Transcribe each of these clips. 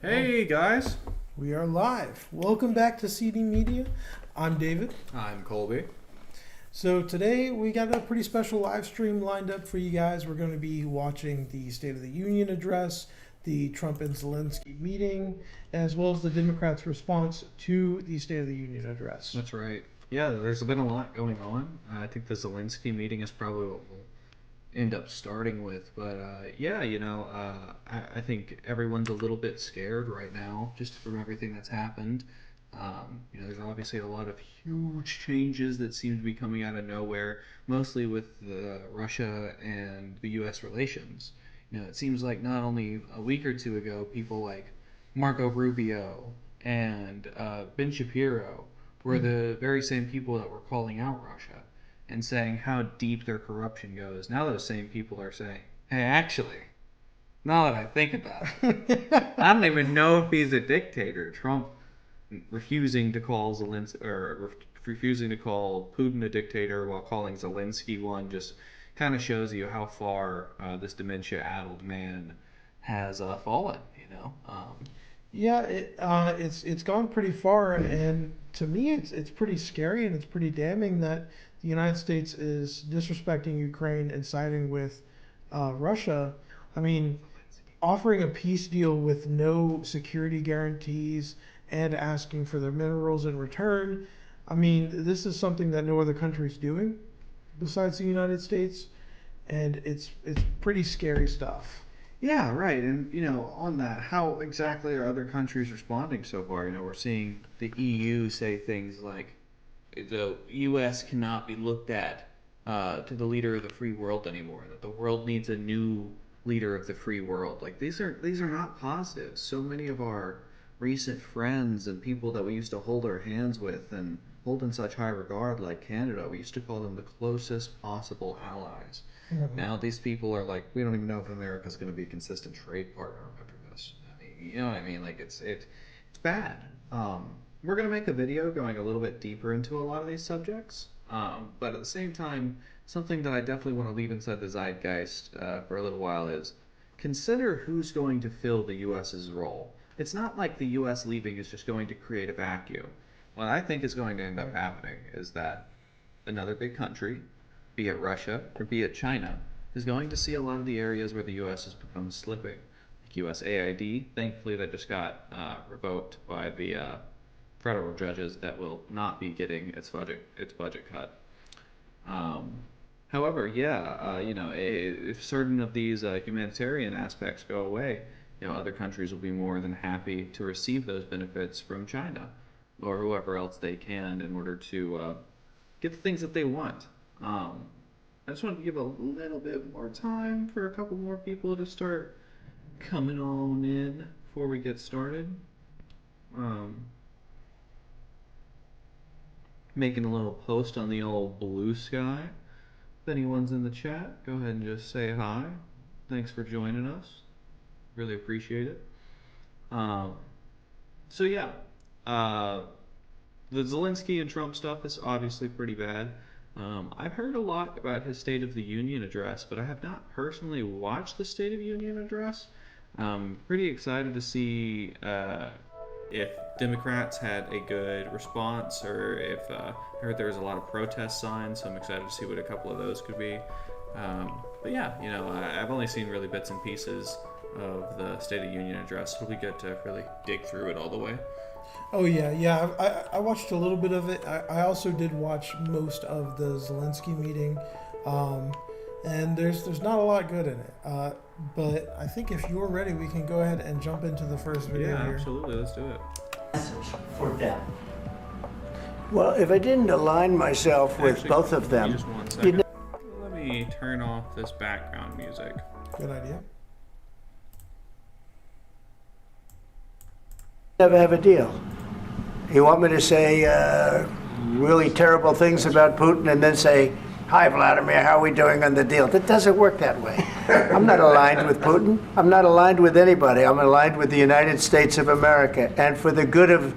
Hey guys, We are live. Welcome back to CD Media. I'm David. I'm Colby. So today we got a pretty special live stream lined up for you guys. We're going to be watching the State of the Union address, the Trump and Zelensky meeting, as well as the Democrats' response to the State of the Union address. That's right. Yeah, there's been a lot going on. I think the Zelensky meeting is probably what we'll end up starting with. But I think everyone's a little bit scared right now just from everything that's happened. There's obviously a lot of huge changes that seem to be coming out of nowhere, mostly with Russia and the U.S. relations. It seems like not only a week or two ago, people like Marco Rubio and Ben Shapiro were the very same people that were calling out Russia and saying how deep their corruption goes. Now those same people are saying, hey, actually, now that I think about it, I don't even know if he's a dictator. Trump refusing to call refusing to call Putin a dictator while calling Zelensky one just kind of shows you how far this dementia-addled man has fallen. It's gone pretty far, and to me, it's pretty scary and it's pretty damning that the United States is disrespecting Ukraine and siding with Russia. I mean, offering a peace deal with no security guarantees and asking for their minerals in return. I mean, this is something that no other country is doing besides the United States, and it's pretty scary stuff. Yeah, right. And, on that, how exactly are other countries responding so far? We're seeing the EU say things like the U.S. cannot be looked at to the leader of the free world anymore, that the world needs a new leader of the free world. Like, these are not positive. So many of our recent friends and people that we used to hold our hands with and hold in such high regard, like Canada, we used to call them the closest possible allies. Mhm. Now these people are like, we don't even know if America's going to be a consistent trade partner after this. I mean, you know what I mean? Like it's bad. We're going to make a video going a little bit deeper into a lot of these subjects. But at the same time, something that I definitely want to leave inside the zeitgeist for a little while is consider who's going to fill the U.S.'s role. It's not like the U.S. leaving is just going to create a vacuum. What I think is going to end up happening is that another big country, be it Russia or be it China, is going to see a lot of the areas where the U.S. has become slipping. Like USAID, thankfully that just got revoked by the federal judges that will not be getting its budget cut. However, if certain of these humanitarian aspects go away, other countries will be more than happy to receive those benefits from China or whoever else they can in order to get the things that they want. I just want to give a little bit more time for a couple more people to start coming on in before we get started. Making a little post on the old blue sky. If anyone's in the chat, go ahead and just say hi. Thanks for joining us. Really appreciate it. The Zelensky and Trump stuff is obviously pretty bad. I've heard a lot about his State of the Union address, but I have not personally watched the State of the Union address. I'm pretty excited to see if Democrats had a good response or if I heard there was a lot of protest signs, so I'm excited to see what a couple of those could be. I've only seen really bits and pieces of the State of the Union address. It'll be good to really dig through it all the way. Oh yeah. I watched a little bit of it. I also did watch most of the Zelensky meeting, and there's not a lot good in it. But I think if you're ready, we can go ahead and jump into the first video here. Yeah, absolutely. Let's do it. Message for them. Well, if I didn't align myself with Actually, both of them, just 1 second. Let me turn off this background music. Good idea. never have a deal. You want me to say really terrible things about Putin and then say, "Hi, Vladimir, how are we doing on the deal?" That doesn't work that way. I'm not aligned with Putin. I'm not aligned with anybody. I'm aligned with the United States of America and for the good of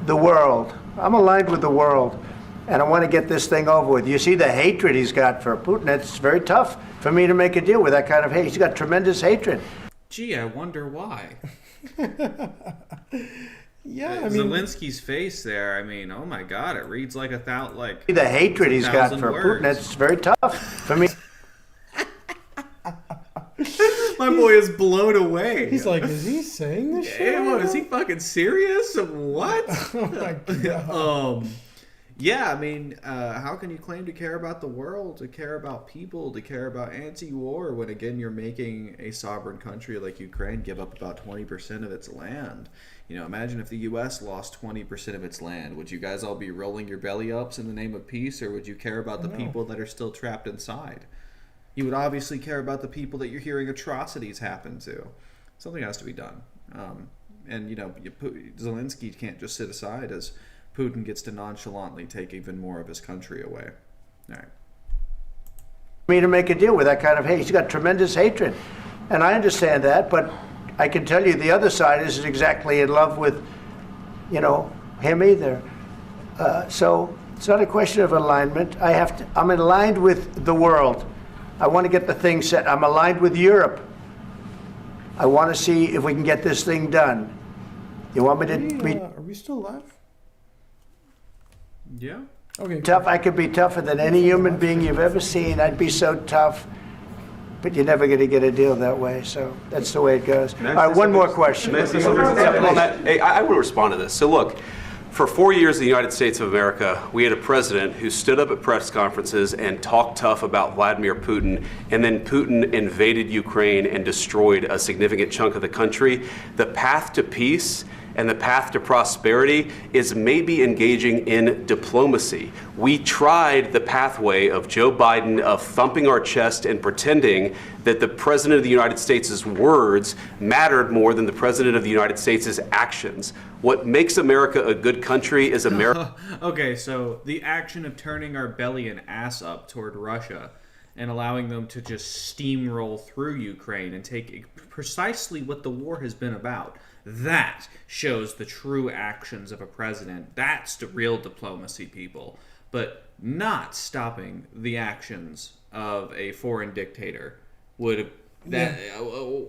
the world. I'm aligned with the world, and I want to get this thing over with. You see the hatred he's got for Putin. It's very tough for me to make a deal with that kind of hate. He's got tremendous hatred. Gee, I wonder why. Yeah, I mean, Zelensky's face there. I mean, oh my God, it reads like The hatred he's got 1,000 for words. Putin, that's very tough for me. My boy is blown away. he's like, is he saying this shit? Hey, what, is he fucking serious? What? Oh my God. Yeah, I mean, how can you claim to care about the world, to care about people, to care about anti-war when, again, you're making a sovereign country like Ukraine give up about 20% of its land? You know, imagine if the U.S. lost 20% of its land. Would you guys all be rolling your belly ups in the name of peace, or would you care about the people that are still trapped inside? You would obviously care about the people that you're hearing atrocities happen to. Something has to be done. And, you know, Zelensky can't just sit aside as Putin gets to nonchalantly take even more of his country away. All right. Me to make a deal with that kind of hate. He's got tremendous hatred. And I understand that, but I can tell you the other side isn't exactly in love with, him either. So it's not a question of alignment. I'm aligned with the world. I want to get the thing set. I'm aligned with Europe. I want to see if we can get this thing done. You want me to Are we still live? Yeah. Okay. tough? I could be tougher than any human being you've ever seen. I'd be so tough. But you're never going to get a deal that way. So that's the way it goes. All right, one more question. Hey, I want to respond to this. So look, for 4 years in the United States of America, we had a president who stood up at press conferences and talked tough about Vladimir Putin, and then Putin invaded Ukraine and destroyed a significant chunk of the country. The path to peace and the path to prosperity is maybe engaging in diplomacy. We tried the pathway of Joe Biden of thumping our chest and pretending that the President of the United States' words mattered more than the President of the United States' actions. What makes America a good country is America. Okay, so the action of turning our belly and ass up toward Russia and allowing them to just steamroll through Ukraine and take precisely what the war has been about. That shows the true actions of a president. That's the real diplomacy, people. But not stopping the actions of a foreign dictator would Joe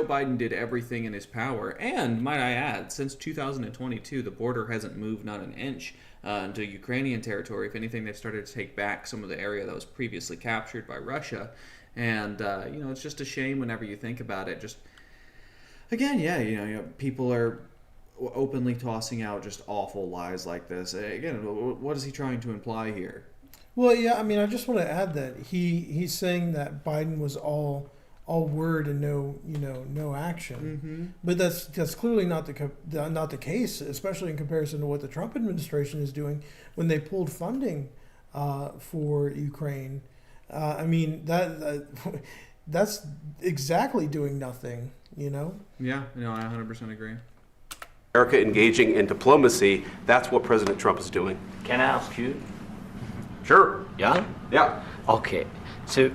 Biden did everything in his power. And might I add, since 2022, the border hasn't moved not an inch into Ukrainian territory. If anything, they've started to take back some of the area that was previously captured by Russia. And, it's just a shame whenever you think about it. Just again, people are openly tossing out just awful lies like this. Again, what is he trying to imply here? Well, yeah, I mean, I just want to add that he's saying that Biden was all word and no action. But that's clearly not the case, especially in comparison to what the Trump administration is doing when they pulled funding for Ukraine. I mean that's exactly doing nothing. Yeah, I 100% agree. America engaging in diplomacy, that's what President Trump is doing. Can I ask you? Sure. Yeah? Yeah. Okay. So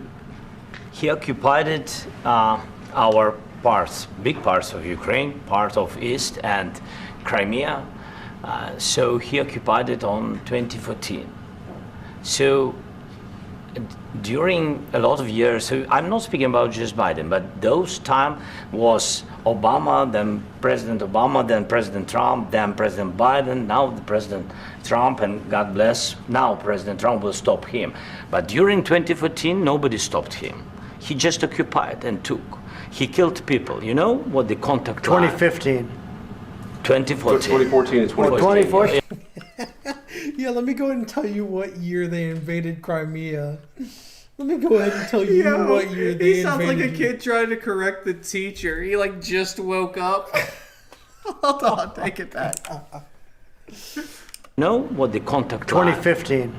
he occupied our parts, big parts of Ukraine, part of East and Crimea. So he occupied it on 2014. So during a lot of years, so I'm not speaking about just Biden, but those time was Obama, then President Obama, then President Trump, then President Biden, now the President Trump, and God bless, now President Trump will stop him. But during 2014, nobody stopped him. He just occupied and took. He killed people. You know what the contact 2015. 2014. 2014 and 2014. 2014. Yeah, let me go ahead and tell you what year they invaded Crimea. Let me go ahead and tell you what year they invaded. He sounds like a kid trying to correct the teacher. He just woke up. Hold on, take it back. Know what the contact 2015.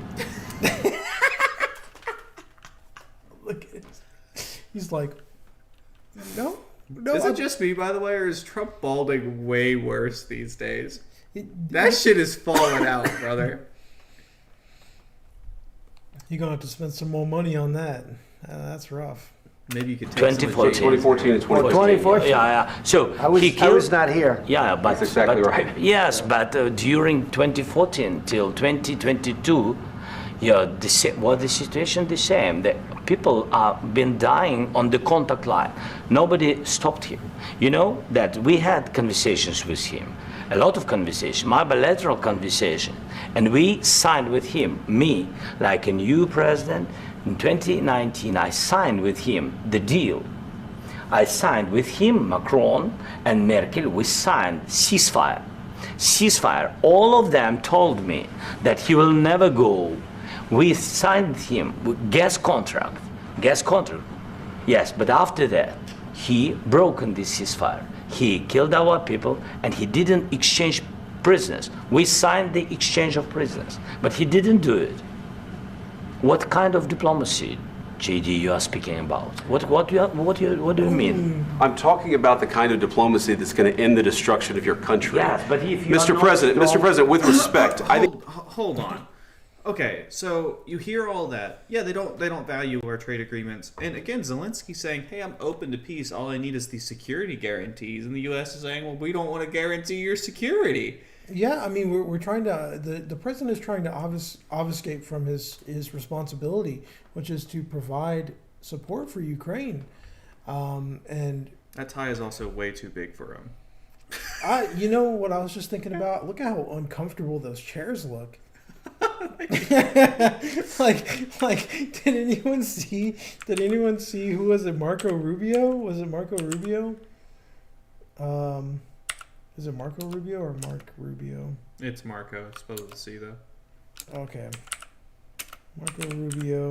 Look, he's like, no. Is it just me, by the way, or is Trump balding way worse these days? That shit is falling out, brother. You're going to have to spend some more money on that. That's rough. Maybe you could take 2014 and 2014. 2014. Yeah. So I was not here. Yeah, but that's exactly right. Yes, but during 2014 till 2022, what the situation the same. The people have been dying on the contact line. Nobody stopped him. You know that we had conversations with him, a lot of conversation, my bilateral conversation, and we signed with him, me, like a new president. In 2019, I signed with him the deal. I signed with him, Macron and Merkel, we signed ceasefire. Ceasefire. All of them told me that he will never go. We signed him with gas contract. Yes, but after that, he broken this ceasefire. He killed our people and he didn't exchange prisoners. We signed the exchange of prisoners, but he didn't do it. What kind of diplomacy, JD, you are speaking about? What do you mean? I'm talking about the kind of diplomacy that's going to end the destruction of your country. Yes, but if you Mr. President, with respect, I think. Hold on. Okay, so you hear all that. Yeah, they don't value our trade agreements. And again, Zelensky's saying, "Hey, I'm open to peace. All I need is the security guarantees." And the U.S. is saying, "Well, we don't want to guarantee your security." Yeah, I mean, we're trying to, the president is trying to obfuscate from his responsibility, which is to provide support for Ukraine. And that tie is also way too big for him. you know what I was just thinking about? Look at how uncomfortable those chairs look. like did anyone see who was it? Marco Rubio? Was it Marco Rubio? Is it Marco Rubio or Mark Rubio? It's Marco. It's spelled with a C though. Okay. Marco Rubio.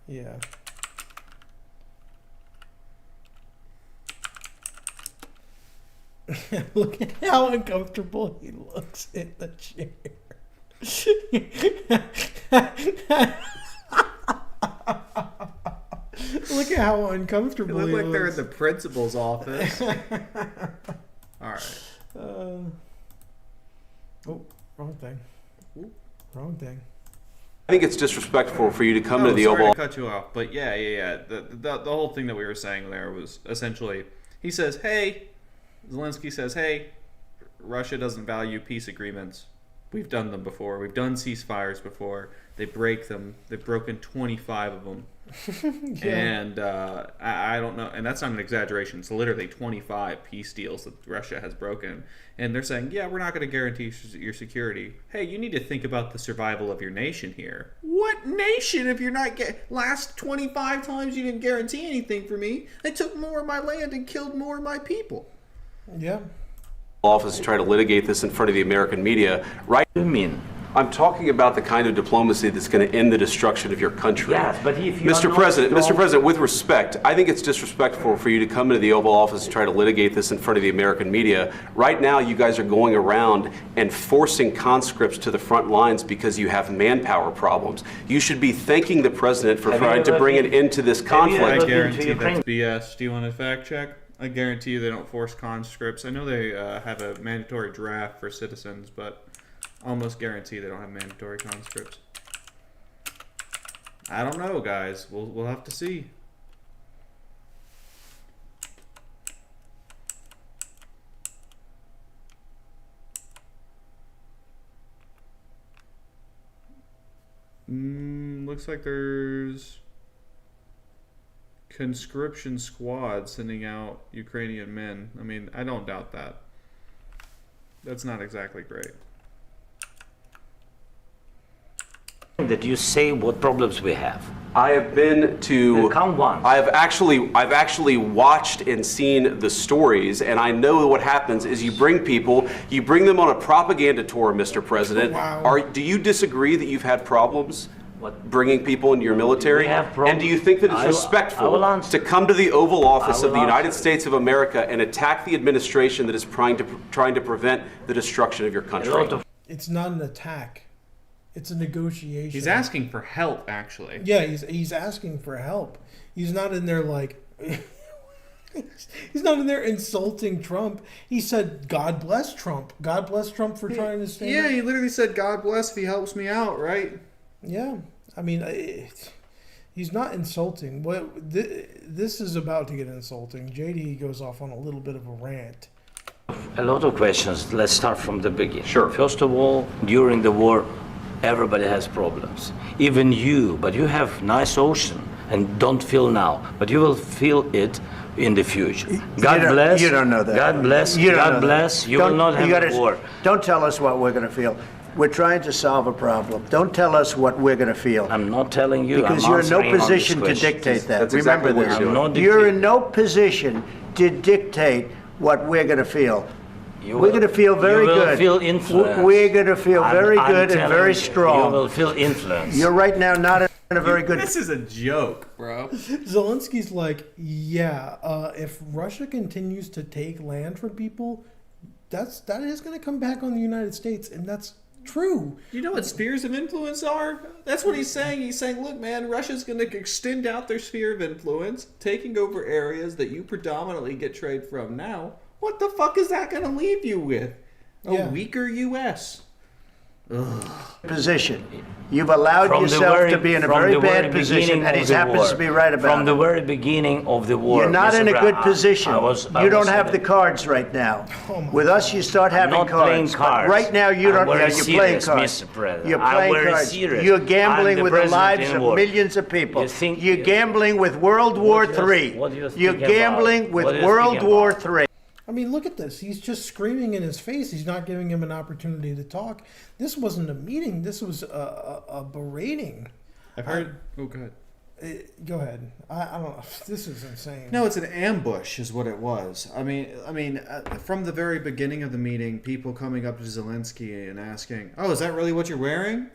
Yeah. Look at how uncomfortable he looks in the chair. Look at how uncomfortable They he look like they're in looks. the principal's office. All right. Oh, wrong thing. Wrong thing. I think it's disrespectful for you to come to the sorry Oval. to cut you off, but yeah. The whole thing that we were saying there was essentially, he says, "Hey," Zelensky says, "Hey, Russia doesn't value peace agreements. We've done them before. We've done ceasefires before. They break them. They've broken 25 of them." Yeah. And I don't know, and that's not an exaggeration. It's literally 25 peace deals that Russia has broken, and they're saying, "Yeah, we're not going to guarantee your security." Hey, you need to think about the survival of your nation here. What nation? If you're not last 25 times you didn't guarantee anything for me, they took more of my land and killed more of my people. Yeah. Office to try to litigate this in front of the American media. Right? What do you mean? I'm talking about the kind of diplomacy that's going to end the destruction of your country. Yes, but if you Mr. President, with respect, I think it's disrespectful for you to come into the Oval Office and try to litigate this in front of the American media. Right now, you guys are going around and forcing conscripts to the front lines because you have manpower problems. You should be thanking the president for trying to bring an end to this I conflict. guarantee that's BS. Do you want to fact check? I guarantee you they don't force conscripts. I know they have a mandatory draft for citizens, but almost guarantee they don't have mandatory conscripts. I don't know, guys. We'll have to see. Looks like there's conscription squad sending out Ukrainian men. I mean, I don't doubt that. That's not exactly great. That you say what problems we have. I have been to. Count once. I've actually watched and seen the stories, and I know what happens is you bring them on a propaganda tour, Mr. President. Wow. Do you disagree that you've had problems What? bringing people into your military? We have problems. And do you think that it's I will respectful answer. to come to the Oval Office I of the will United answer. States of America and attack the administration that is trying to prevent the destruction of your A country? lot of It's not an attack. It's a negotiation. He's asking for help, actually. Yeah, he's asking for help. He's not in there like he's not in there insulting Trump. He said, "God bless Trump. God bless Trump for trying to stand." Yeah, he literally said, "God bless if he helps me out," right? Yeah, I mean, he's not insulting. What this is about to get insulting. JD goes off on a little bit of a rant. A lot of questions. Let's start from the beginning. Sure. First of all, during the war, everybody has problems. Even you, but you have nice ocean and don't feel now, but you will feel it in the future. God bless. You don't know that. God bless. You don't know God bless. that. You will not have gotta, a war. Don't tell us what we're going to feel. We're trying to solve a problem. Don't tell us what we're going to feel. I'm not telling you. Because I'm you're in no answering on this position to question. dictate that. That's Remember exactly what this. you're doing. I'm not You're dictating. in no position to dictate what we're going to feel. You We're will- going to feel very you will good. Feel influence. We're going to feel very I'm good and telling very you, strong. You will feel influence. You're right now not in a very good. This is a joke, bro. Zelensky's like, yeah, if Russia continues to take land from people, that is going to come back on the United States, and that's true. You know what spheres of influence are? That's what he's saying. He's saying, look, man, Russia's going to extend out their sphere of influence, taking over areas that you predominantly get trade from now. What the fuck is that going to leave you with? A Yeah. weaker U.S. Position. You've allowed From the yourself very- to be in a from very the bad position, beginning and he of the happens war. to be right about From the it. very beginning of the war. You're not Mr. in a Brown, good position. I You was don't have the saying- cards right now. Oh my With us, you start having not cards. playing But cards. right now, you I'm don't. very Yeah, you're playing serious, cards. Mr. President. You're I'm playing very cards. serious. You're I'm gambling the with the president lives in of war. millions of people. You think- You're gambling with World War What do you- III. what do you You're speak about? gambling with What do you World speak War about? III. I mean, look at this. He's just screaming in his face. He's not giving him an opportunity to talk. This wasn't a meeting. This was a berating. I've heard... Oh, good. Go ahead. I don't know. This is insane. No, it's an ambush, is what it was. I mean, from the very beginning of the meeting, people coming up to Zelensky and asking, "Oh, is that really what you're wearing?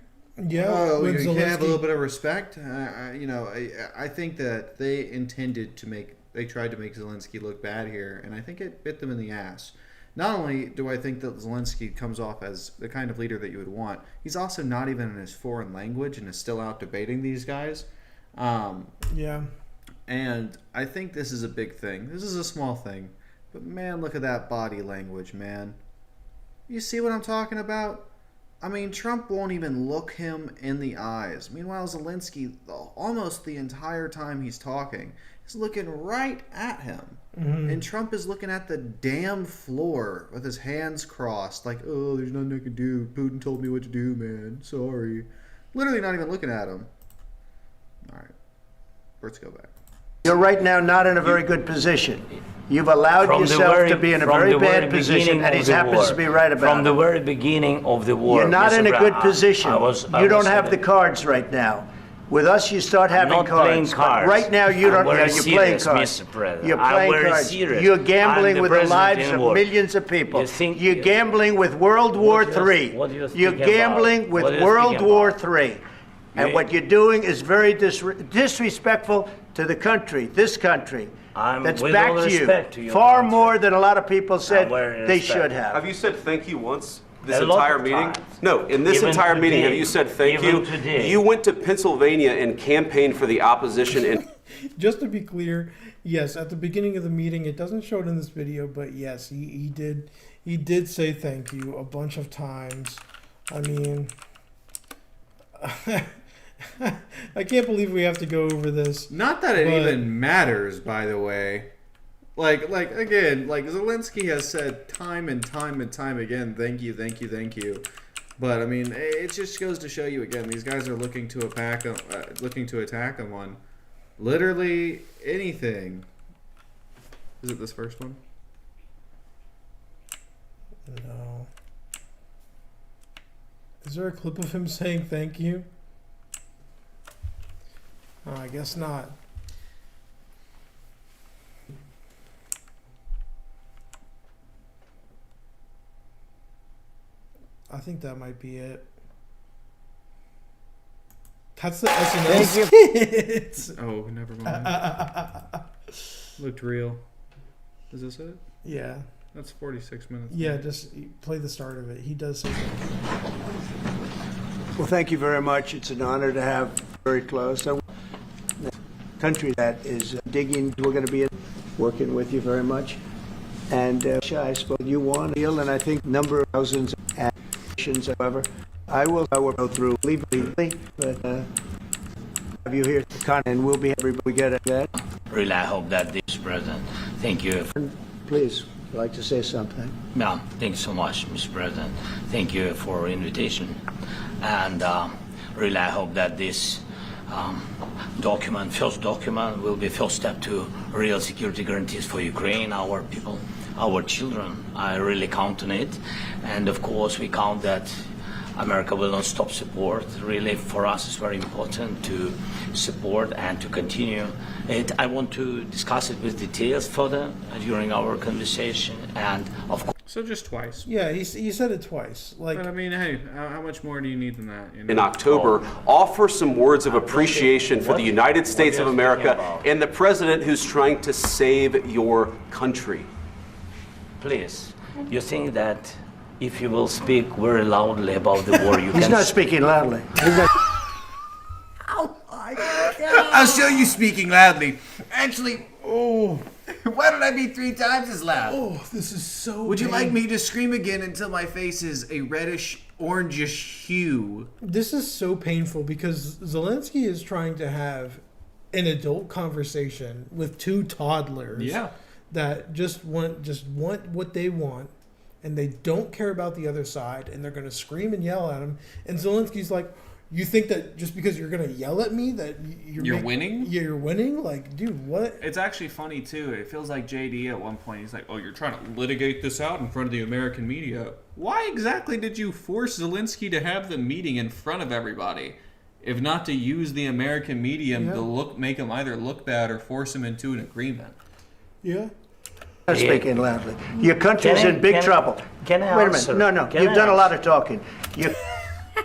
Yeah. Oh, when you can't have a Zelensky- little bit of respect." I think that they intended to make. They tried to make Zelensky look bad here, and I think it bit them in the ass. Not only do I think that Zelensky comes off as the kind of leader that you would want, he's also not even in his foreign language and is still out debating these guys. Yeah. And I think this is a big thing. This is a small thing. But man, look at that body language, man. You see what I'm talking about? I mean, Trump won't even look him in the eyes. Meanwhile, Zelensky, almost the entire time he's talking, is looking right at him. Mm-hmm. And Trump is looking at the damn floor with his hands crossed, like, oh, there's nothing I can do. Putin told me what to do, man. Sorry. Literally not even looking at him. All right. Let's go back. You're right now not in a very good position. You've allowed From the yourself very- to be in a from very the bad position, beginning and of he the happens war. to be right about From it. the very beginning of the war. You're not Mr. in a Brown, good position. I You was don't have the saying- cards right now. With us, you start I'm having not playing cards. But cards. right now, you I'm don't. very Yeah, you're playing serious, cards. Mr. President. You're I'm playing very cards. serious. You're I'm gambling the with the president lives in of war. millions of people. You think- You're gambling with World War What do you- III. what do you You're speak gambling about? with What do you World speak War about? III. And You- what you're doing is very disrespectful to the country, this country. That's with back all to you. respect to your Far country. more than a lot of people said very they respect. should have. Have you said thank you once this A lot entire of meeting? times. No, in this Even entire meeting, today. have you said thank Even you? today. You went to Pennsylvania and campaigned for the opposition in Just to be clear, yes, at the beginning of the meeting, it doesn't show it in this video, but yes, he did say thank you a bunch of times. I mean, I can't believe we have to go over this. Not that it But- even matters, by the way. Like again, like Zelensky has said time and time and time again, thank you, thank you, thank you. But I mean, it just goes to show you again, these guys are looking to attack him on literally anything. Is it this first one? No. Is there a clip of him saying thank you? Oh, I guess not. I think that might be it. That's the SNL skit. Oh, never mind. Looked real. Is this it? Yeah. That's 46 minutes. Yeah, just play the start of it. He does say thank you. Well, thank you very much. It's an honor to have very close. A country that is digging. We're going to be working with you very much. And I suppose you want to deal, and I think number of thousands of actions. However, I will go through legally, but have you here, and we'll be everybody get at that. Really, I hope that this president. Thank you. Please. like to say something? Yeah, thank you so much, Mr. President. Thank you for invitation. And really, I hope that this first document, will be first step to real security guarantees for Ukraine, our people, our children. I really count on it. And of course, we count that America will not stop support. Really, for us, it's very important to support and to continue it. I want to discuss it with details further during our conversation. And of course, So just twice. Yeah, he said it twice. Like, But I mean, hey, how much more do you need than that? You know? In October, offer some words of appreciation for the United States of America and the president who's trying to save your country. please, you think that if you will speak very loudly about the war, you He's can... not speaking loudly. He's not. I'll show you speaking loudly. Actually, why don't I be 3 times as loud? oh, this is so. Would you big. like me to scream again until my face is a reddish, orangish hue? This is so painful because Zelensky is trying to have an adult conversation with 2 toddlers. Yeah. That just want what they want, and they don't care about the other side, and they're going to scream and yell at him. And Zelensky's like, "You think that just because you're going to yell at me that You're winning? Yeah, you're winning. Like, dude, what?" It's actually funny too. It feels like JD at one point. He's like, "Oh, you're trying to litigate this out in front of the American media. Why exactly did you force Zelensky to have the meeting in front of everybody, if not to use the American medium to make him either look bad or force him into an agreement?" Yeah. Not speaking loudly. Your country's Can I- in big can I- trouble. can I Wait a answer? minute. No. Can You've I done a lot answer? of talking. You.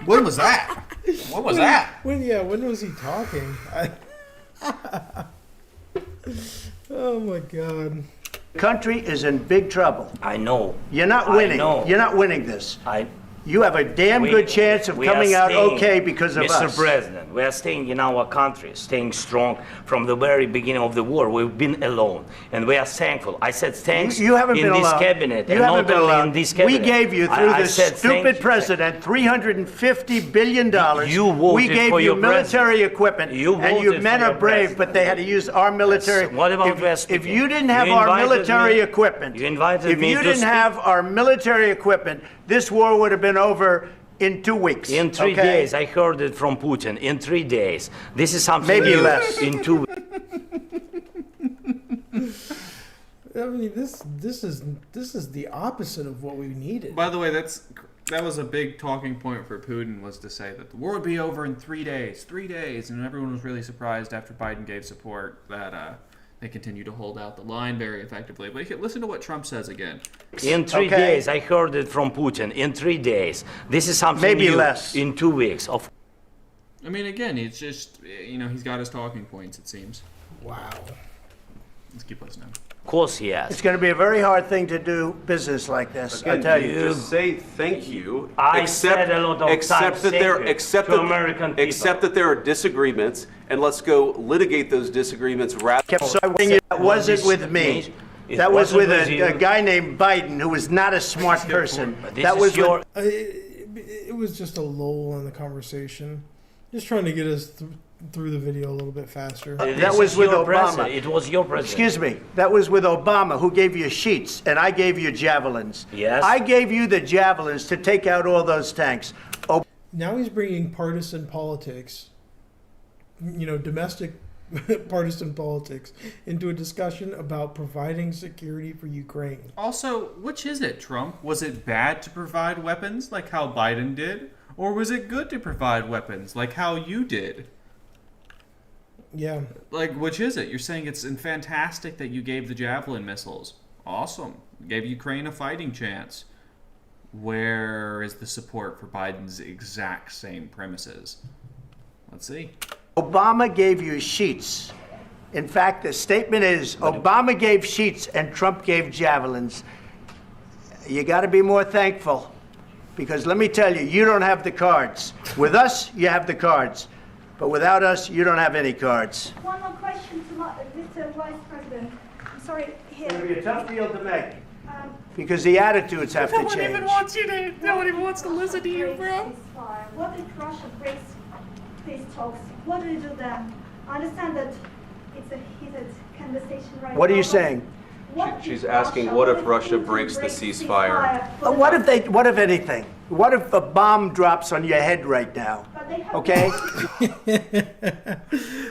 When was that? What was that? When was he talking? Oh my god. Country is in big trouble. I know. You're not I winning. know. You're not winning this. I You have a damn We- good chance of we are coming out staying, okay because of Mr. us. President, we are staying in our country, staying strong from the very beginning of the war. We've been alone, and we are thankful. I said thanks You haven't in been this alone. cabinet, You and haven't not been only alone. in this cabinet. We gave you, through I this said thank stupid you. president, $350 billion. You voted we gave for you your military president. equipment, You and your voted men for are your brave, president. but they had to use our military. Yes. What about if, West if speaking? you didn't have You our invited military me- equipment, you invited if me you to didn't speak. have our military equipment, this war would have been over in 2 weeks. In 3 okay? days, I heard it from Putin. In 3 days, this is something Maybe new. less. In 2 I mean, this is the opposite of what we needed. By the way, that was a big talking point for Putin, was to say that the war would be over in 3 days. 3 days, and everyone was really surprised after Biden gave support that they continue to hold out the line very effectively. But listen to what Trump says again. In 3 Okay. days, I heard it from Putin. In 3 days, this is something Maybe new. less. In 2 weeks, of I mean, again, it's just, he's got his talking points, it seems. Wow. Let's keep listening. course he has. It's going to be a very hard thing to do business like this. I tell you. Just say thank you. I said a lot of times that there, thank you accept to that, American people. accept that there are disagreements, and let's go litigate those disagreements rather. So that wasn't with me. It That was wasn't with with you. a guy named Biden, who was not a smart person. This That is was your. It was just a lull in the conversation. Just trying to get us through the video a little bit faster. That was with your Obama. president. It was your president. Excuse me. That was with Obama, who gave you sheets, and I gave you javelins. Yes. I gave you the javelins to take out all those tanks. Now he's bringing partisan politics, domestic partisan politics, into a discussion about providing security for Ukraine. Also, which is it, Trump? Was it bad to provide weapons like how Biden did? Or was it good to provide weapons like how you did? Yeah. Like, which is it? You're saying it's fantastic that you gave the Javelin missiles. Awesome. Gave Ukraine a fighting chance. Where is the support for Biden's exact same premises? Let's see. Obama gave you sheets. In fact, the statement is Obama gave sheets and Trump gave javelins. You got to be more thankful, because let me tell you, you don't have the cards. With us, you have the cards. But without us, you don't have any cards. One more question to Mr. Vice President. I'm sorry, It's going to here. be a tough deal to make, Um, because the attitudes have to change. No one even wants to listen to you, bro. ceasefire? What if Russia breaks these talks? What do you do then? I understand that it's a heated conversation right now. What are you but saying? She's asking, what if Russia breaks the ceasefire? What if anything? What if a bomb drops on your head right now? Okay?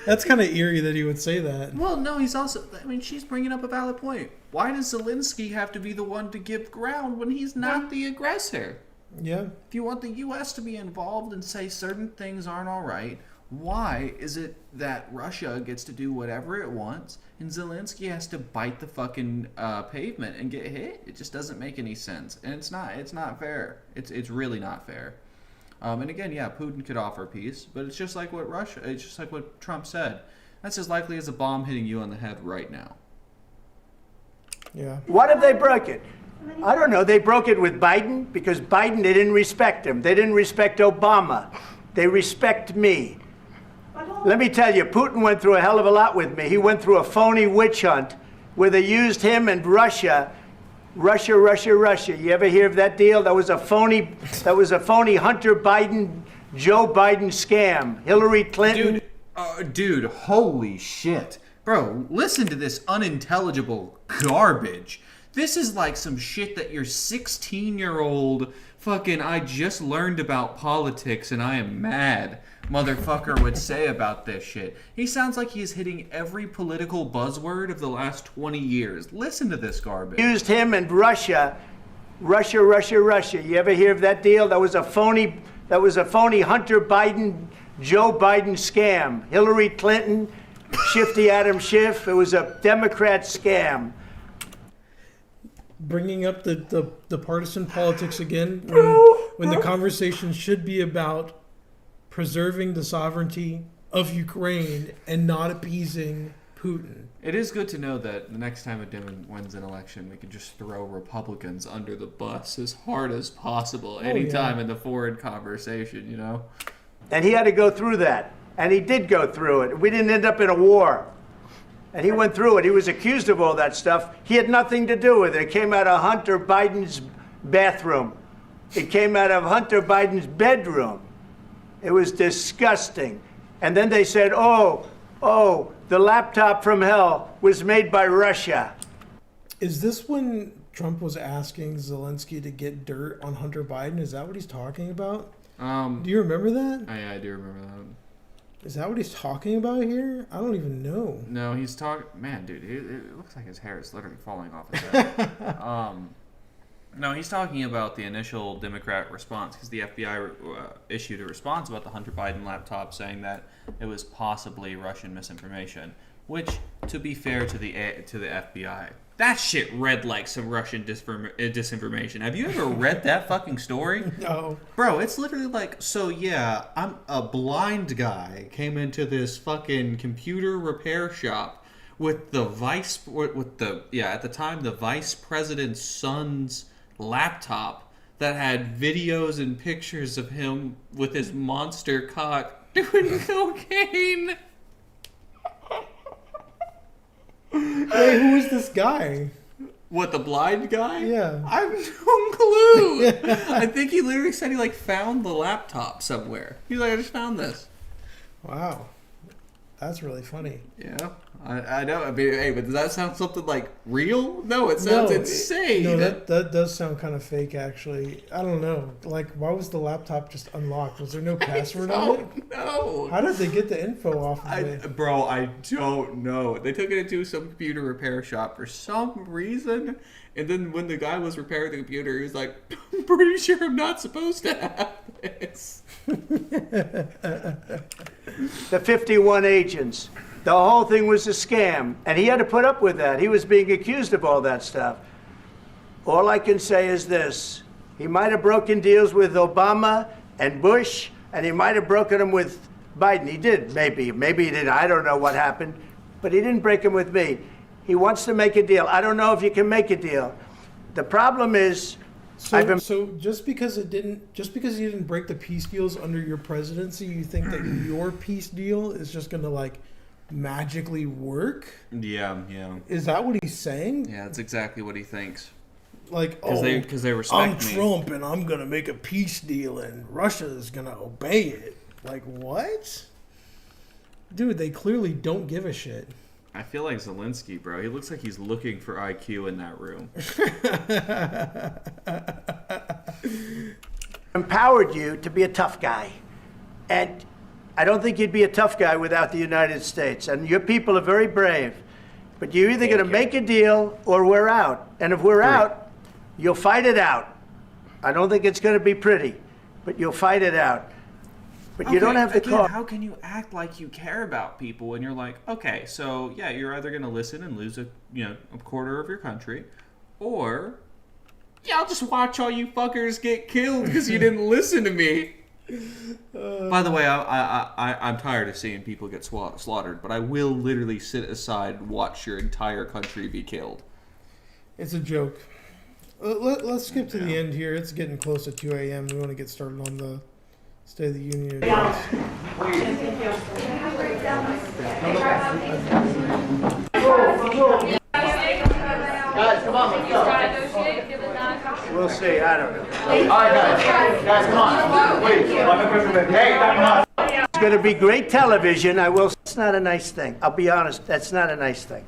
That's kind of eerie that he would say that. Well, no, he's also... I mean, she's bringing up a valid point. Why does Zelensky have to be the one to give ground when he's not the aggressor? Yeah. If you want the U.S. to be involved and say certain things aren't all right, why is it that Russia gets to do whatever it wants and Zelensky has to bite the fucking pavement and get hit? It just doesn't make any sense, and it's not fair. It's really not fair. And again, yeah, Putin could offer peace, but it's just like what Trump said. That's as likely as a bomb hitting you on the head right now. Yeah. What if they broke it? I don't know. They broke it with Biden because Biden, they didn't respect him. They didn't respect Obama. They respect me. Let me tell you, Putin went through a hell of a lot with me. He went through a phony witch hunt where they used him and Russia. Russia. You ever hear of that deal? That was a phony Hunter Biden, Joe Biden scam. Hillary Clinton. Dude, holy shit. Bro, listen to this unintelligible garbage. This is like some shit that your 16-year-old fucking I just learned about politics and I am mad motherfucker would say about this shit. He sounds like he's hitting every political buzzword of the last 20 years. Listen to this garbage. Used him and Russia. You ever hear of that deal? That was a phony Hunter Biden, Joe Biden scam. Hillary Clinton, Shifty Adam Schiff. It was a Democrat scam. Bringing up the partisan politics again when the conversation should be about preserving the sovereignty of Ukraine and not appeasing Putin. It is good to know that the next time a Dem wins an election, we can just throw Republicans under the bus as hard as possible anytime in the foreign conversation, you know? And he had to go through that. And he did go through it. We didn't end up in a war. And he went through it. He was accused of all that stuff. He had nothing to do with it. It came out of Hunter Biden's bathroom. It came out of Hunter Biden's bedroom. It was disgusting. And then they said, oh, the laptop from hell was made by Russia. Is this when Trump was asking Zelensky to get dirt on Hunter Biden? Is that what he's talking about? Do you remember that? Yeah, I do remember that. Is that what he's talking about here? I don't even know. No, he's talking... Man, dude, it looks like his hair is literally falling off his head. No, he's talking about the initial Democrat response because the FBI issued a response about the Hunter Biden laptop saying that it was possibly Russian misinformation, which, to be fair to the FBI, that shit read like some Russian disinformation. Have you ever read that fucking story? No. Bro, it's literally like, so yeah, I'm a blind guy came into this fucking computer repair shop with the at the time, the vice president's son's laptop that had videos and pictures of him with his monster cock doing cocaine. Wait, who is this guy? What, the blind guy? Yeah. I have no clue. I think he literally said he found the laptop somewhere. He's like, I just found this. Wow. That's really funny. Yeah, I know. I mean, hey, but does that sound something like real? No, it sounds insane. No, that does sound kind of fake, actually. I don't know. Why was the laptop just unlocked? Was there no password on it? No. How did they get the info off of it? Bro, I don't know. They took it into some computer repair shop for some reason, and then when the guy was repairing the computer, he was like, I'm pretty sure I'm not supposed to have this. The 51 agents. The whole thing was a scam. And he had to put up with that. He was being accused of all that stuff. All I can say is this. He might have broken deals with Obama and Bush, and he might have broken them with Biden. He did, maybe. Maybe he didn't. I don't know what happened. But he didn't break them with me. He wants to make a deal. I don't know if you can make a deal. The problem is... So just because you didn't break the peace deals under your presidency, you think that your peace deal is just going to magically work? Yeah. Is that what he's saying? Yeah, that's exactly what he thinks. Because they respect me. I'm Trump and I'm going to make a peace deal and Russia's going to obey it. What? Dude, they clearly don't give a shit. I feel like Zelensky, bro. He looks like he's looking for IQ in that room. Empowered you to be a tough guy. And I don't think you'd be a tough guy without the United States. And your people are very brave. But you're either going to make a deal or we're out. And if we're out, you'll fight it out. I don't think it's going to be pretty, but you'll fight it out. But you don't have the call. How can you act like you care about people when you're like, okay, so yeah, you're either going to listen and lose a quarter of your country, or yeah, I'll just watch all you fuckers get killed because you didn't listen to me. By the way, I'm tired of seeing people get slaughtered, but I will literally sit aside and watch your entire country be killed. It's a joke. Let's skip to the end here. It's getting close to 2 a.m. We want to get started on the State of the Union Address. Guys, come on, let's go. We'll see. I don't know. All right, guys, come on. Wait, hey, come on. It's going to be great television. It's not a nice thing. I'll be honest. That's not a nice thing.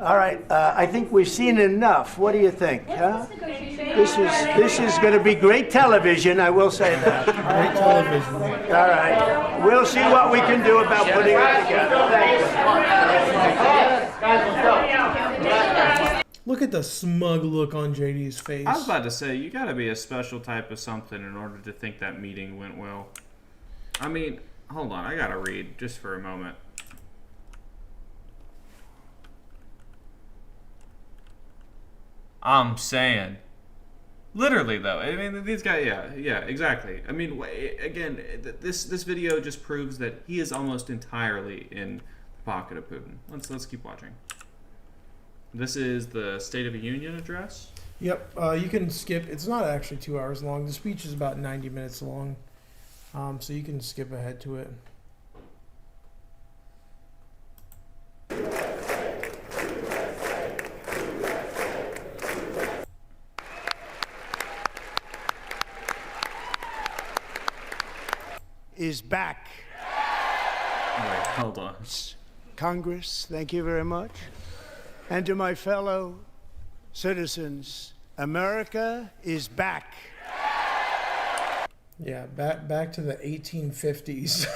All right. I think we've seen enough. What do you think? Huh? This is going to be great television. I will say that. Great television. All right. We'll see what we can do about putting it together. Look at the smug look on JD's face. I was about to say, you gotta be a special type of something in order to think that meeting went well. I mean, hold on, I gotta read just for a moment. I'm saying. Literally, though. I mean, these guys, yeah, exactly. I mean, again, this video just proves that he is almost entirely in the pocket of Putin. Let's keep watching. This is the State of the Union address. Yep, you can skip. It's not actually 2 hours long. The speech is about 90 minutes long, so you can skip ahead to it. Is back. Wait, hold on. Congress, thank you very much. And to my fellow citizens, America is back. Yeah, back to the 1850s.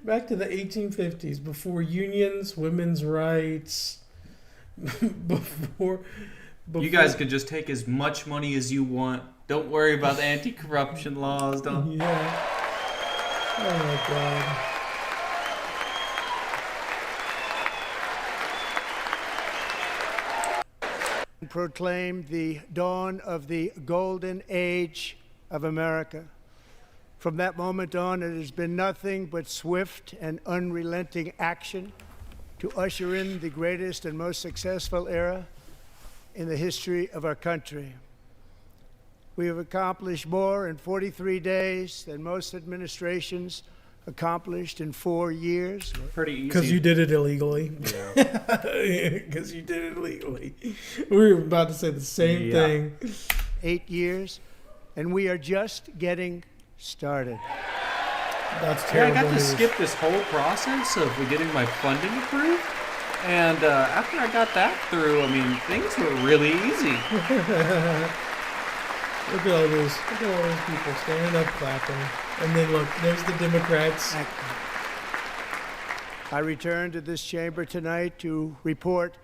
Back to the 1850s, before unions, women's rights, before you guys can just take as much money as you want. Don't worry about the anti-corruption laws. Don't. Yeah. Oh my God. Proclaimed the dawn of the golden age of America. From that moment on, it has been nothing but swift and unrelenting action to usher in the greatest and most successful era in the history of our country. We have accomplished more in 43 days than most administrations accomplished in 4 years. Pretty easy. Because you did it illegally. Yeah. Because you did it illegally. We were about to say the same thing. 8 years, and we are just getting started. That's Yeah, I terrible got to news. skip this whole process of getting my funding approved. And after I got that through, I mean, things were really easy. Look at all those people standing up clapping. And then look, there's the Democrats. I return to this chamber tonight to report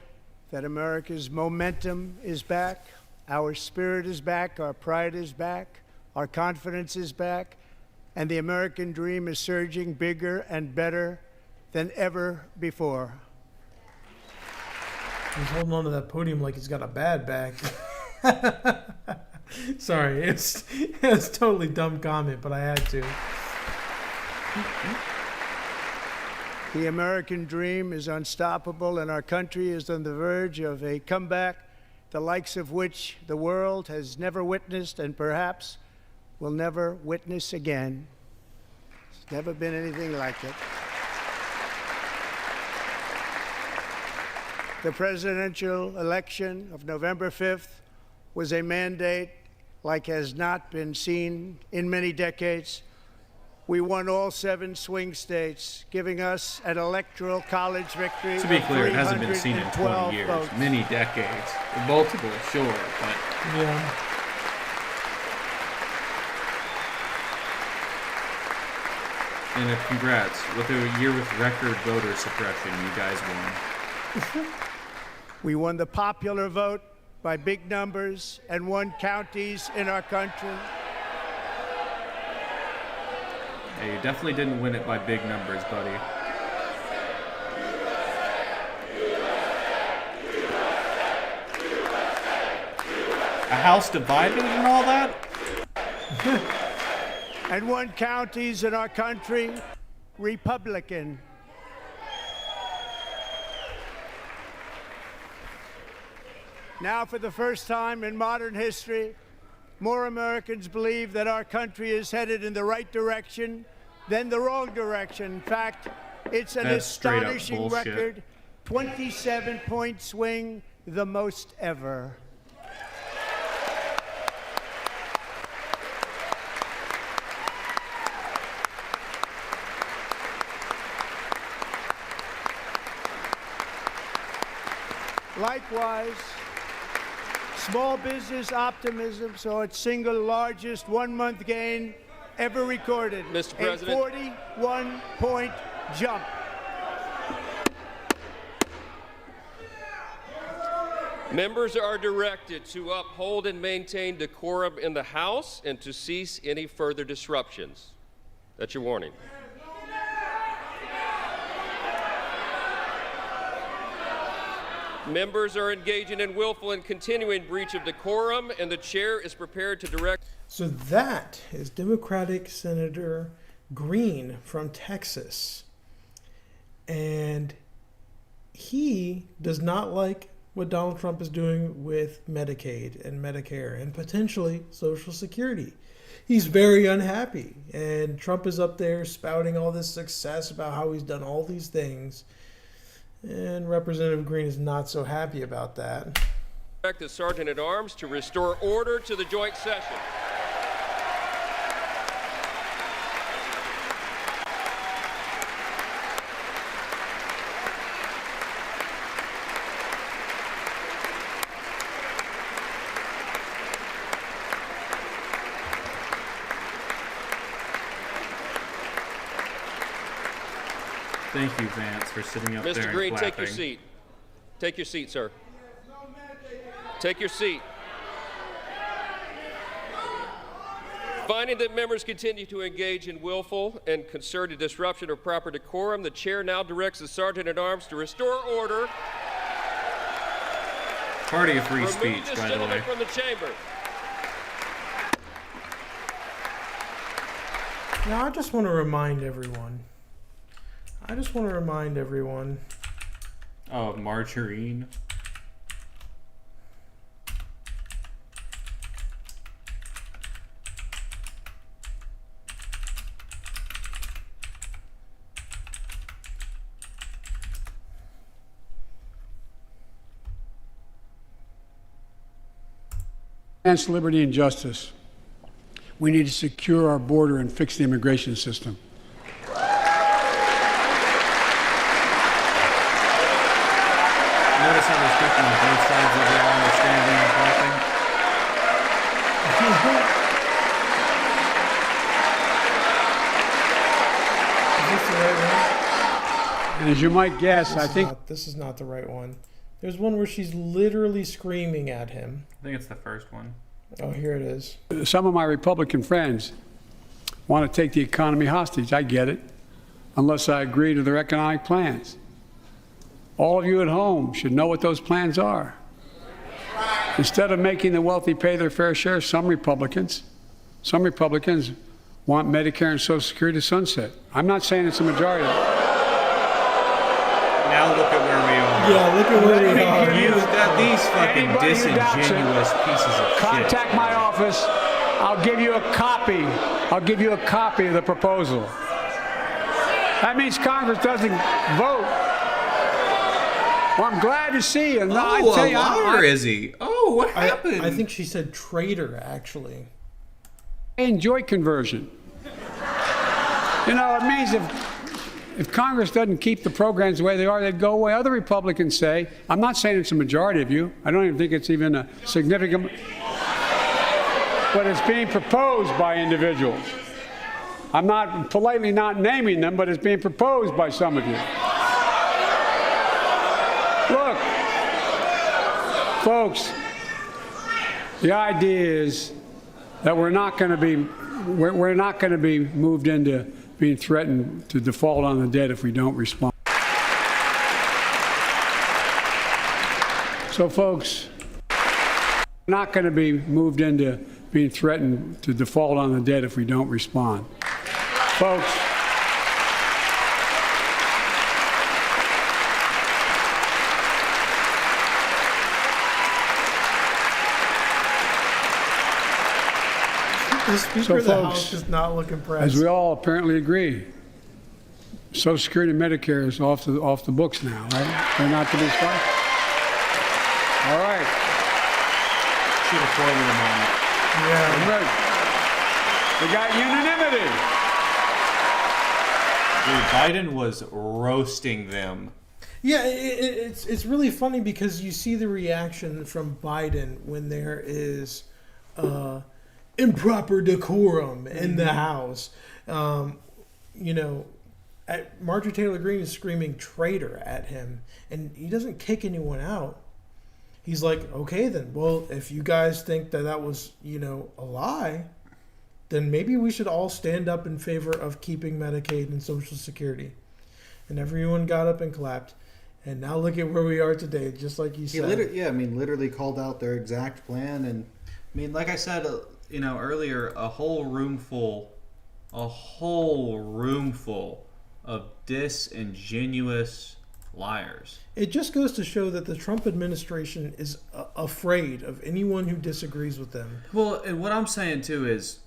that America's momentum is back, our spirit is back, our pride is back, our confidence is back, and the American dream is surging bigger and better than ever before. He's holding onto that podium like he's got a bad back. Sorry, it's totally dumb comment, but I had to. The American dream is unstoppable, and our country is on the verge of a comeback, the likes of which the world has never witnessed and perhaps will never witness again. There's never been anything like it. The presidential election of November 5th was a mandate like has not been seen in many decades. We won all 7 swing states, giving us an electoral college victory. To be clear, it hasn't been seen in 312 20 years, votes. many decades, multiple, sure, but Yeah. and congrats with a year with record voter suppression, you guys won. We won the popular vote by big numbers and won counties in our country. Yeah, you definitely didn't win it by big numbers, buddy. A house divided and all that? And won counties in our country Republican. Now, for the first time in modern history, more Americans believe that our country is headed in the right direction than the wrong direction. In fact, it's an That's straight up astonishing bullshit. record, 27-point swing, the most ever. Likewise, small business optimism saw its single largest one-month gain ever recorded. Mr. President. A 41-point jump. Members are directed to uphold and maintain decorum in the House and to cease any further disruptions. That's your warning. Members are engaging in willful and continuing breach of decorum, and the chair is prepared to direct. So that is Democratic Senator Green from Texas. And he does not like what Donald Trump is doing with Medicaid and Medicare and potentially Social Security. He's very unhappy. And Trump is up there spouting all this success about how he's done all these things. And Representative Green is not so happy about that. Direct the Sergeant at Arms to restore order to the joint session. Thank you, Vance, for sitting up there Mr. and Green, clapping. take your seat. Take your seat, sir. Take your seat. Finding that members continue to engage in willful and concerted disruption of proper decorum, the chair now directs the Sergeant at Arms to restore order. Party of free Remove speech, this by the gentleman way. from the chamber. Now, I just want to remind everyone. Oh, margarine. Advance liberty and justice. We need to secure our border and fix the immigration system. Notice how there's people on both sides of the aisle standing and clapping. Is this the right one? And as you might guess, I think This is not the right one. There's one where she's literally screaming at him. I think it's the first one. Oh, here it is. some of my Republican friends want to take the economy hostage. I get it, unless I agree to their economic plans. All of you at home should know what those plans are. Instead of making the wealthy pay their fair share, some Republicans want Medicare and Social Security to sunset. I'm not saying it's a majority. Now look at where we are. Yeah, look at where we are. These fucking Anybody who doubts it, disingenuous pieces of shit. Contact my office. I'll give you a copy. I'll give you a copy of the proposal. That means Congress doesn't vote. Well, I'm glad to see you. No, I Oh, tell a you, liar is he? Oh, what I happened? think she said traitor, actually. I enjoy conversion. You know, it means if Congress doesn't keep the programs the way they are, they'd go away. Other Republicans say, I'm not saying it's a majority of you. I don't even think it's even a significant, but it's being proposed by individuals. I'm not politely not naming them, but it's being proposed by some of you. Look, folks, the idea is that we're not going to be moved into being threatened to default on the debt if we don't respond. So, folks, we're not going to be moved into being threatened to default on the debt if we don't respond. Folks, The Speaker of the House does not look impressed. as we all apparently agree, Social Security and Medicare is off the books now, right? They're not to be started. All right. Should have pointed them on. I'm ready. We got unanimity. Dude, Biden was roasting them. Yeah, it's really funny because you see the reaction from Biden when there is improper decorum in the House. You know, Marjorie Taylor Greene is screaming traitor at him, and he doesn't kick anyone out. He's like, okay, then, well, if you guys think that was, you know, a lie, then maybe we should all stand up in favor of keeping Medicaid and Social Security. And everyone got up and clapped. And now look at where we are today, just like you said. Literally called out their exact plan. And I mean, like I said, earlier, a whole room full of disingenuous liars. It just goes to show that the Trump administration is afraid of anyone who disagrees with them. Well, and what I'm saying too is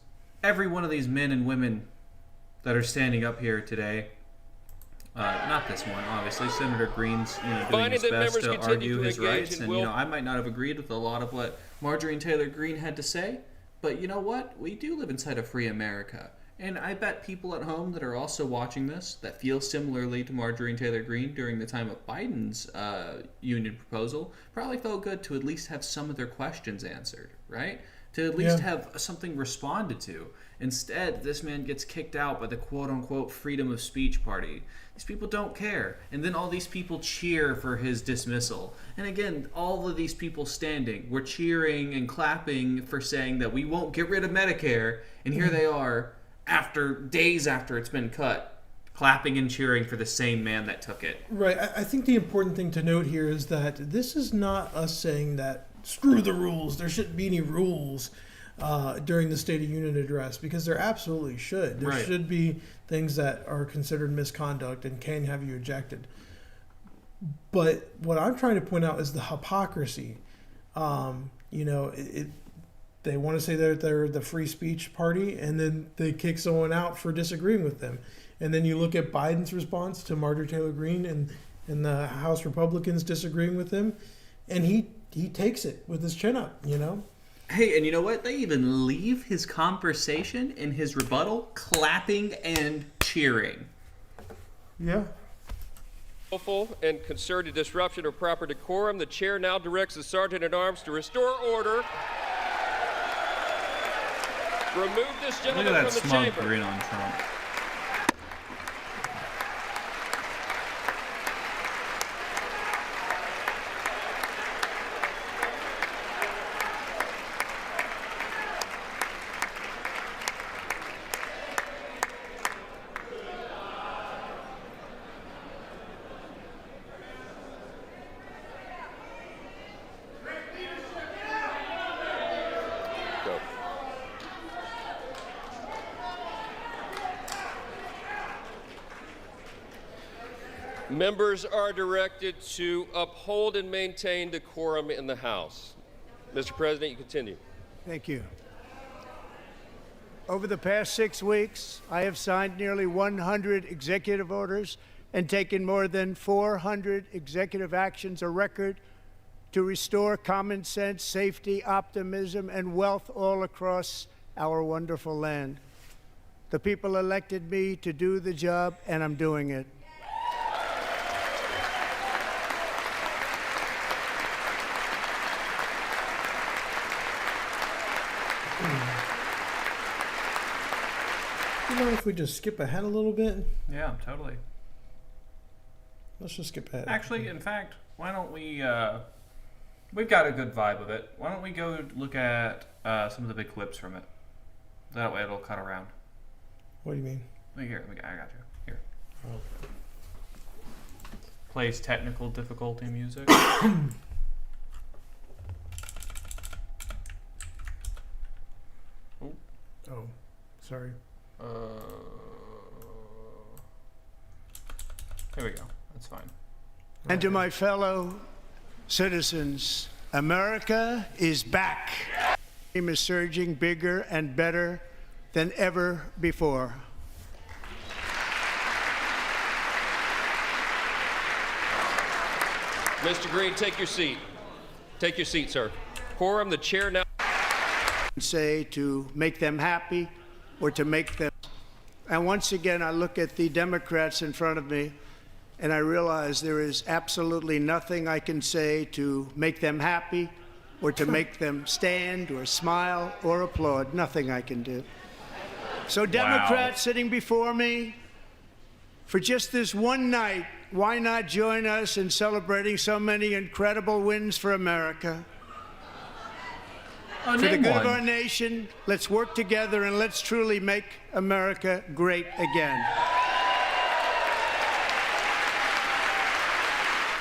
every one of these men and women that are standing up here today, not this one, obviously, Senator Green's doing his best to argue his rights, and I might not have agreed with a lot of what Marjorie and Taylor Greene had to say, but you know what? We do live inside a free America. And I bet people at home that are also watching this that feel similarly to Marjorie and Taylor Greene during the time of Biden's union proposal probably felt good to at least have some of their questions answered, right? To at least have something responded to. Instead, this man gets kicked out by the quote-unquote freedom of speech party. These people don't care. And then all these people cheer for his dismissal. And again, all of these people standing were cheering and clapping for saying that we won't get rid of Medicare. And here they are, days after it's been cut, clapping and cheering for the same man that took it. Right. I think the important thing to note here is that this is not us saying that screw the rules, there shouldn't be any rules during the State of Union address, because there absolutely should. There should be things that are considered misconduct and can have you ejected. But what I'm trying to point out is the hypocrisy. They want to say that they're the free speech party, and then they kick someone out for disagreeing with them. And then you look at Biden's response to Marjorie Taylor Greene and the House Republicans disagreeing with him, and he takes it with his chin up, Hey, and you know what? They even leave his conversation in his rebuttal clapping and cheering. Yeah. Willful and concerted disruption of proper decorum, the chair now directs the Sergeant at Arms to restore order. Remove this Look gentleman at that from the smug chamber. grin on Trump. Go. Members are directed to uphold and maintain decorum in the House. Mr. President, you continue. Thank you. Over the past 6 weeks, I have signed nearly 100 executive orders and taken more than 400 executive actions, a record to restore common sense, safety, optimism, and wealth all across our wonderful land. The people elected me to do the job, and I'm doing it. You know, if we just skip ahead a little bit, Yeah, totally. let's just skip ahead. Actually, in fact, why don't we? We've got a good vibe of it. Why don't we go look at some of the big clips from it? That way, it'll cut around. What do you mean? Here, I got you. Here. Plays technical difficulty music. Oh, sorry. Here we go. That's fine. And to my fellow citizens, America is back. The dream is surging bigger and better than ever before. Mr. Green, take your seat. Take your seat, sir. Quorum, the chair now. Say to make them happy or to make them. And once again, I look at the Democrats in front of me and I realize there is absolutely nothing I can say to make them happy or to make them stand or smile or applaud. Nothing I can do. So Democrats sitting before me, for just this one night, why not join us in celebrating so many incredible wins for America? For the good of our nation, let's work together and let's truly make America great again.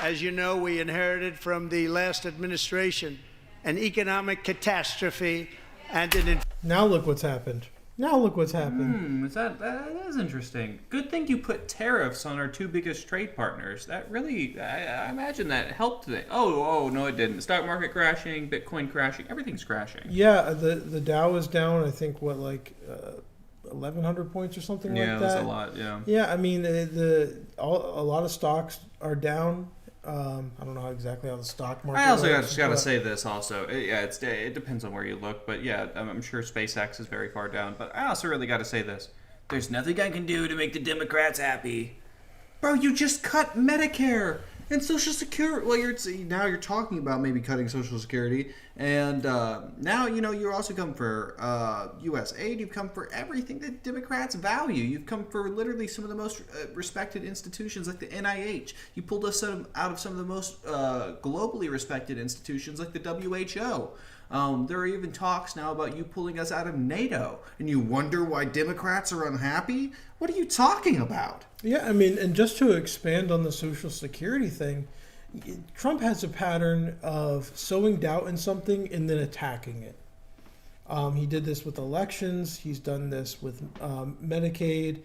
As you know, we inherited from the last administration an economic catastrophe and an... Now look what's happened. Now look what's happened. That is interesting. Good thing you put tariffs on our two biggest trade partners. That really, I imagine that helped them. Oh, no, it didn't. Stock market crashing, Bitcoin crashing, everything's crashing. Yeah, the Dow is down, I think, 1,100 points or something like that. Yeah, that's a lot, yeah. Yeah, I mean, a lot of stocks are down. I don't know exactly how the stock market. I also just got to say this also. It depends on where you look, but yeah, I'm sure SpaceX is very far down. But I also really got to say this: there's nothing I can do to make the Democrats happy, bro. You just cut Medicare and Social Security. Well, now you're talking about maybe cutting Social Security, and now you're also come for U.S. aid. You've come for everything that Democrats value. You've come for literally some of the most respected institutions like the NIH. You pulled us out of some of the most globally respected institutions like the WHO. There are even talks now about you pulling us out of NATO, and you wonder why Democrats are unhappy? What are you talking about? Yeah, I mean, and just to expand on the Social Security thing, Trump has a pattern of sowing doubt in something and then attacking it. He did this with elections. He's done this with Medicaid.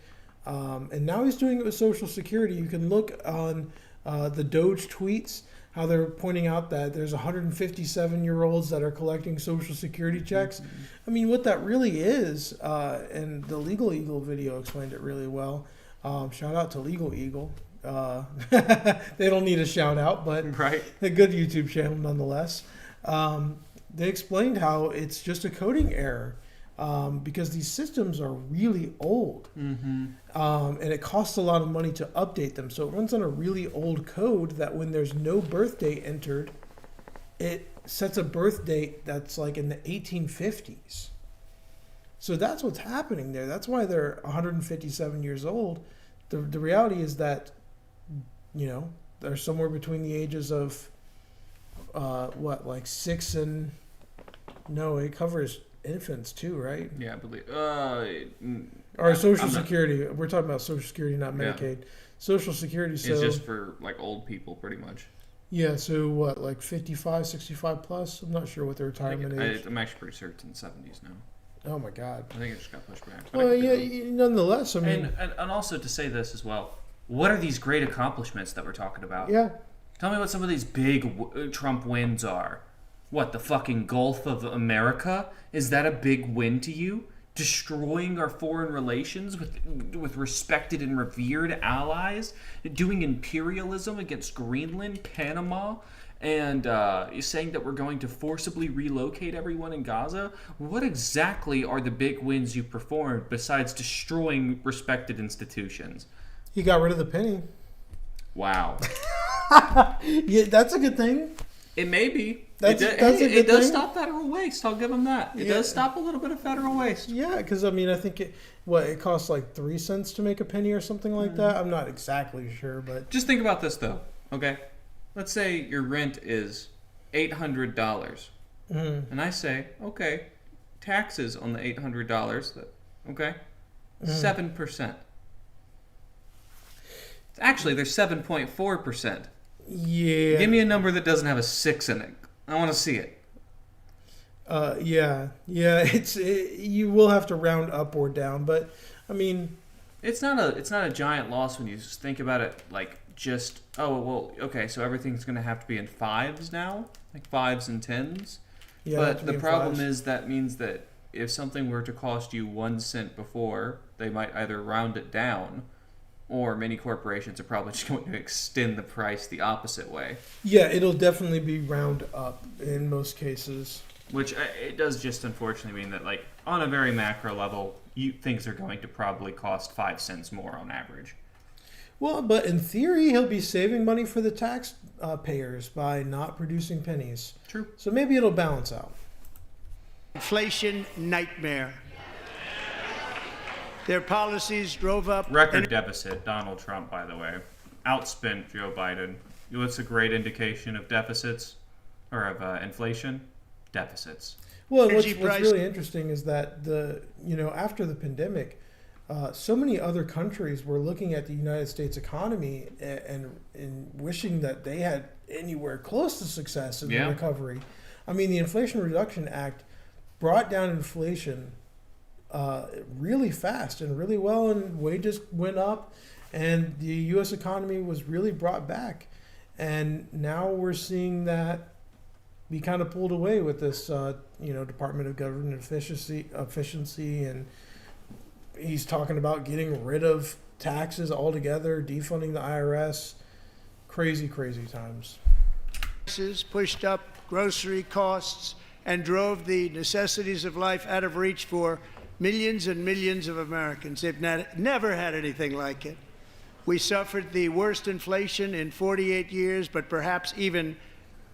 And now he's doing it with Social Security. You can look on the Doge tweets, how they're pointing out that there's 157-year-olds that are collecting Social Security checks. I mean, what that really is, and the Legal Eagle video explained it really well. Shout out to Legal Eagle. They don't need a shout out, but right. A good YouTube channel nonetheless. They explained how it's just a coding error because these systems are really old, and it costs a lot of money to update them. So it runs on a really old code that when there's no birth date entered, it sets a birth date that's like in the 1850s. So that's what's happening there. That's why they're 157 years old. The reality is that, they're somewhere between the ages of, 6 and... No, it covers infants too, right? Yeah, I believe. Or Social Security. We're talking about Social Security, not Medicaid. Yeah. Social Security, so... It's just for, old people, pretty much. Yeah, so 55, 65 plus? I'm not sure what the retirement age. I'm actually pretty certain it's in the 70s now. Oh my God! I think it just got pushed back. Well, yeah. Nonetheless, I mean, and also to say this as well. What are these great accomplishments that we're talking about? Yeah. Tell me what some of these big Trump wins are. What, the fucking Gulf of America? Is that a big win to you? Destroying our foreign relations with respected and revered allies? Doing imperialism against Greenland, Panama, and you're saying that we're going to forcibly relocate everyone in Gaza. What exactly are the big wins you performed besides destroying respected institutions? He got rid of the penny. Wow. Yeah, that's a good thing. It may be. It does stop federal waste. I'll give them that. It Yeah. does stop a little bit of federal waste. Yeah, because I mean, I think it costs like 3 cents to make a penny or something like that. I'm not exactly sure, but Just think about this though. Okay, let's say your rent is $800, and I say, okay, taxes on the $800. Okay, 7%. Actually, there's 7.4%. yeah, Give me a number that doesn't have a 6 in it. I want to see it. yeah. You will have to round up or down, but I mean, It's not a giant loss when you just think about it like just, oh, well, okay, so everything's going to have to be in fives now, like fives and tens. yeah. it have But to the be in problem fives. is that means that if something were to cost you 1 cent before, they might either round it down, or many corporations are probably just going to extend the price the opposite way. Yeah, it'll definitely be round up in most cases. Which it does just unfortunately mean that, like, on a very macro level, things are going to probably cost 5 cents more on average. Well, but in theory, he'll be saving money for the tax payers by not producing pennies. True. So maybe it'll balance out. Inflation nightmare. Their policies drove up Record deficit, Donald Trump, by the way. Outspent Joe Biden. What's a great indication of deficits? Or of inflation? Deficits. Well, Energy what's price- really interesting is that after the pandemic, so many other countries were looking at the United States economy and wishing that they had anywhere close to success in the recovery. I mean, the Inflation Reduction Act brought down inflation really fast and really well, and wages went up, and the U.S. economy was really brought back. And now we're seeing that be kind of pulled away with this, Department of Government efficiency, and he's talking about getting rid of taxes altogether, defunding the IRS. Crazy, crazy times. Prices pushed up grocery costs and drove the necessities of life out of reach for millions and millions of Americans. They've never had anything like it. We suffered the worst inflation in 48 years, but perhaps even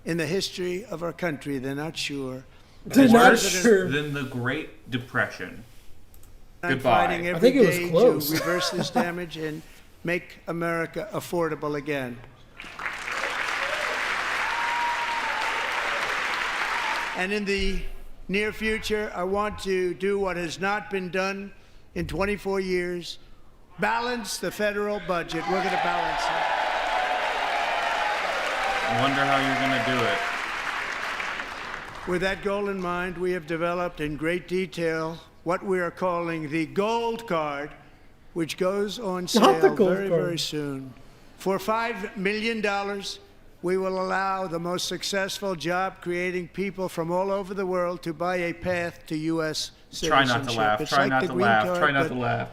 in the history of our country. They're not sure. They're not Worse sure. than the Great Depression. I'm Goodbye. fighting I every think it was day close. to reverse this damage and make America affordable again. And in the near future, I want to do what has not been done in 24 years, balance the federal budget. We're going to balance it. I wonder how you're going to do it. With that goal in mind, we have developed in great detail what we are calling the Gold Card, which goes on Not the sale Gold very, Card. very soon. For $5 million, we will allow the most successful job-creating people from all over the world to buy a path to U.S. Try citizenship. not to laugh. It's Try like not the to green laugh. card, Try not but, to laugh.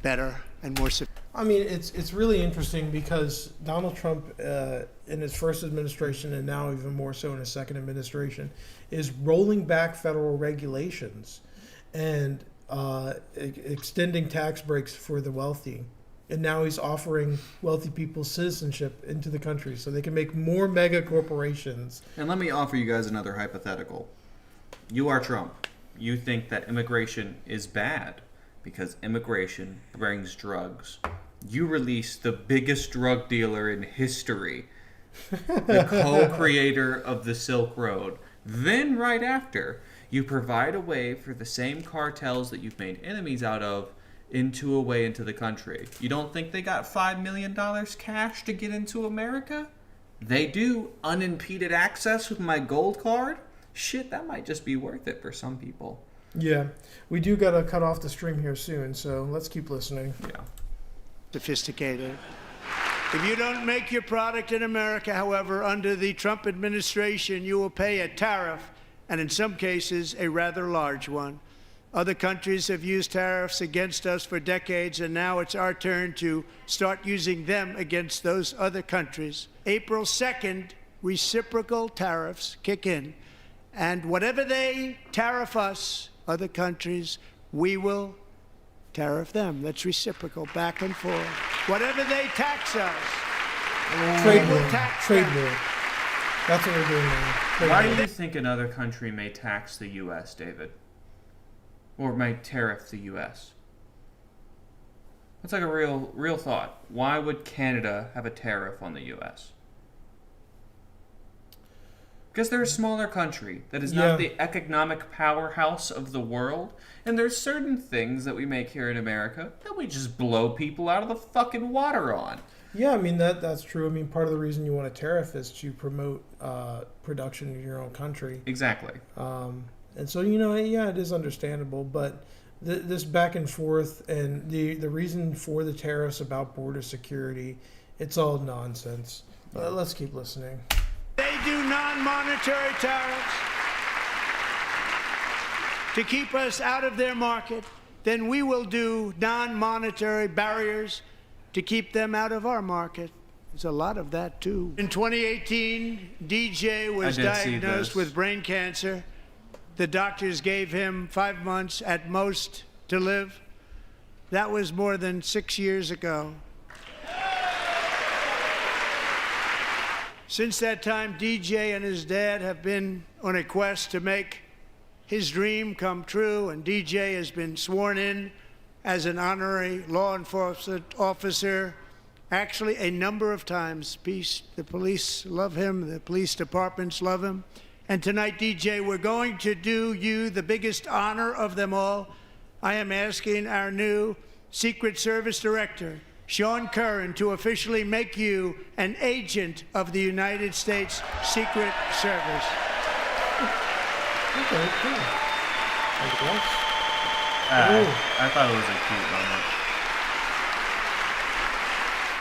better and more sophisticated. I mean, it's really interesting because Donald Trump, in his first administration, and now even more so in his second administration, is rolling back federal regulations and extending tax breaks for the wealthy. And now he's offering wealthy people citizenship into the country so they can make more mega corporations. And let me offer you guys another hypothetical. You are Trump. You think that immigration is bad because immigration brings drugs. You release the biggest drug dealer in history, the co-creator of the Silk Road. Then right after, you provide a way for the same cartels that you've made enemies out of into a way into the country. You don't think they got $5 million cash to get into America? They do. Unimpeded access with my gold card? Shit, that might just be worth it for some people. Yeah, we do got to cut off the stream here soon, so let's keep listening. Yeah. Sophisticated. If you don't make your product in America, however, under the Trump administration, you will pay a tariff, and in some cases, a rather large one. Other countries have used tariffs against us for decades, and now it's our turn to start using them against those other countries. April 2nd reciprocal tariffs kick in. And whatever they tariff us, other countries, we will tariff them. That's reciprocal, back and forth. Whatever they tax us, Trade we will war. tax Trade them. war. That's what we're doing now. Trade Why war. do you think another country may tax the U.S., David? Or might tariff the U.S.? That's like a real thought. Why would Canada have a tariff on the U.S.? Because they're a smaller country that is not the economic powerhouse of the world, and there's certain things that we make here in America that we just blow people out of the fucking water on. Yeah, I mean that's true. I mean, part of the reason you want a tariff is to promote production in your own country. Exactly. And so it is understandable, but this back and forth and the reason for the tariffs about border security, it's all nonsense. Let's keep listening. They do non-monetary tariffs to keep us out of their market, then we will do non-monetary barriers to keep them out of our market. There's a lot of that, too. In 2018, DJ was diagnosed with brain cancer. The doctors gave him 5 months at most to live. That was more than 6 years ago. Since that time, DJ and his dad have been on a quest to make his dream come true, and DJ has been sworn in as an honorary law enforcement officer, actually a number of times. The police love him, the police departments love him. And tonight, DJ, we're going to do you the biggest honor of them all. I am asking our new Secret Service Director, Sean Curran, to officially make you an agent of the United States Secret Service. Okay, cool. I thought it was a cute moment.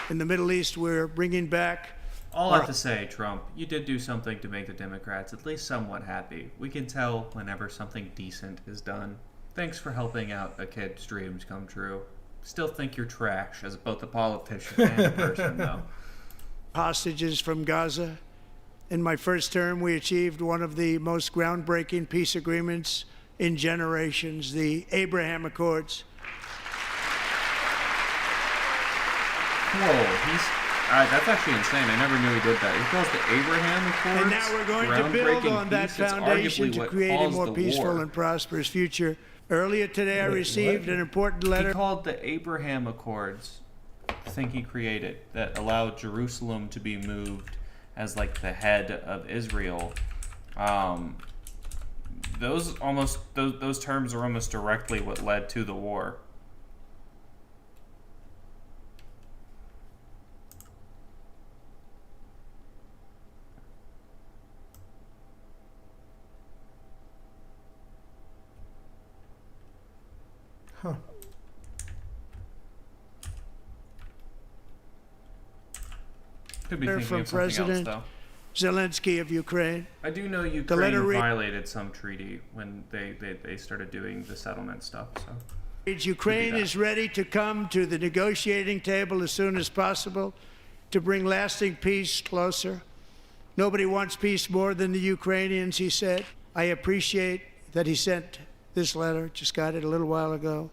In the Middle East, we're bringing back... All I have to say, Trump, you did do something to make the Democrats at least somewhat happy. We can tell whenever something decent is done. Thanks for helping out a kid's dreams come true. Still think you're trash as both a politician and a person, though. Hostages from Gaza. In my first term, we achieved one of the most groundbreaking peace agreements in generations, the Abraham Accords. Whoa, that's actually insane. I never knew he did that. He calls the Abraham Accords. And now we're going to build on that foundation to create a more peaceful and prosperous future. Earlier today, I received an important letter. He called the Abraham Accords the thing he created that allowed Jerusalem to be moved as like the head of Israel. Those terms are almost directly what led to the war. Huh. Could be thinking from of something President else, Zelensky of Ukraine. I do know Ukraine violated some treaty when they started doing the settlement stuff. So Ukraine is ready to come to the negotiating table as soon as possible to bring lasting peace closer. Nobody wants peace more than the Ukrainians, he said. I appreciate that he sent this letter, just got it a little while ago.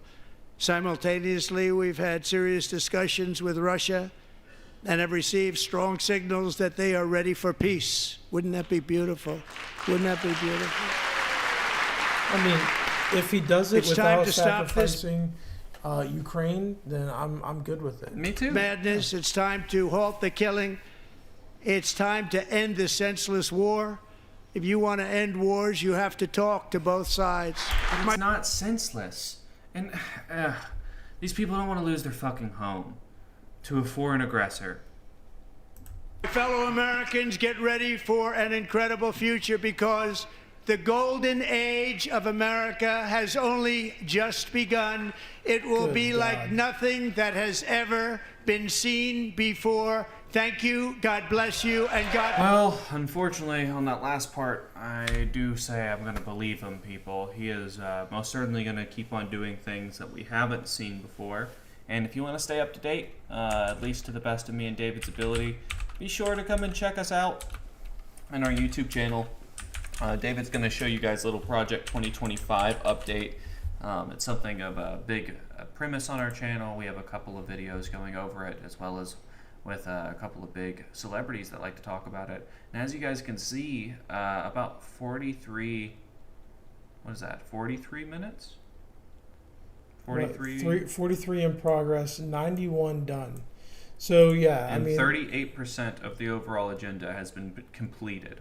Simultaneously, we've had serious discussions with Russia and have received strong signals that they are ready for peace. Wouldn't that be beautiful? Wouldn't that be beautiful? I mean, if he does it It's without time to stop this sacrificing Ukraine, then I'm good with it. Me too. Madness. It's time to halt the killing. It's time to end this senseless war. If you want to end wars, you have to talk to both sides. It's not senseless. And these people don't want to lose their fucking home to a foreign aggressor. Fellow Americans, get ready for an incredible future because the golden age of America has only just begun. It will be like nothing that has ever been seen before. Thank you, God bless you, and God... Well, unfortunately, on that last part, I do say I'm going to believe him, people. He is most certainly going to keep on doing things that we haven't seen before. And if you want to stay up to date, at least to the best of me and David's ability, be sure to come and check us out and our YouTube channel. David's going to show you guys a little Project 2025 update. It's something of a big premise on our channel. We have a couple of videos going over it, as well as with a couple of big celebrities that like to talk about it. And as you guys can see, about 43 minutes? 43 in progress, 91 done. So yeah, and 38% of the overall agenda has been completed.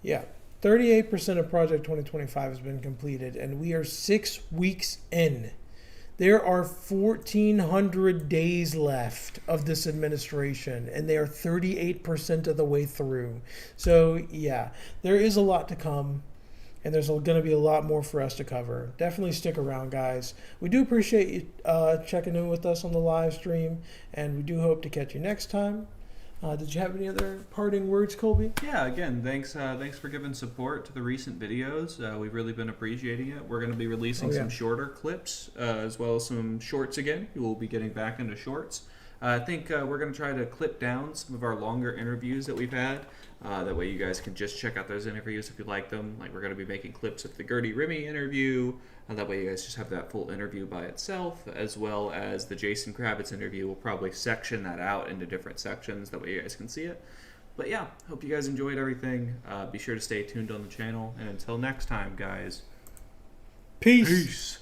Yeah, 38% of Project 2025 has been completed, and we are 6 weeks in. There are 1,400 days left of this administration, and they are 38% of the way through. So yeah, there is a lot to come, and there's going to be a lot more for us to cover. Definitely stick around, guys. We do appreciate you checking in with us on the live stream, and we do hope to catch you next time. Did you have any other parting words, Colby? Yeah, again, thanks for giving support to the recent videos. We've really been appreciating it. We're going to be releasing some shorter clips, as well as some shorts again. We will be getting back into shorts. I think we're going to try to clip down some of our longer interviews that we've had. That way you guys can just check out those interviews if you like them. Like, we're going to be making clips of the Gertie Remy interview. That way you guys just have that full interview by itself, as well as the Jason Kravitz interview. We'll probably section that out into different sections. That way you guys can see it. But yeah, hope you guys enjoyed everything. Be sure to stay tuned on the channel. And until next time, guys. Peace.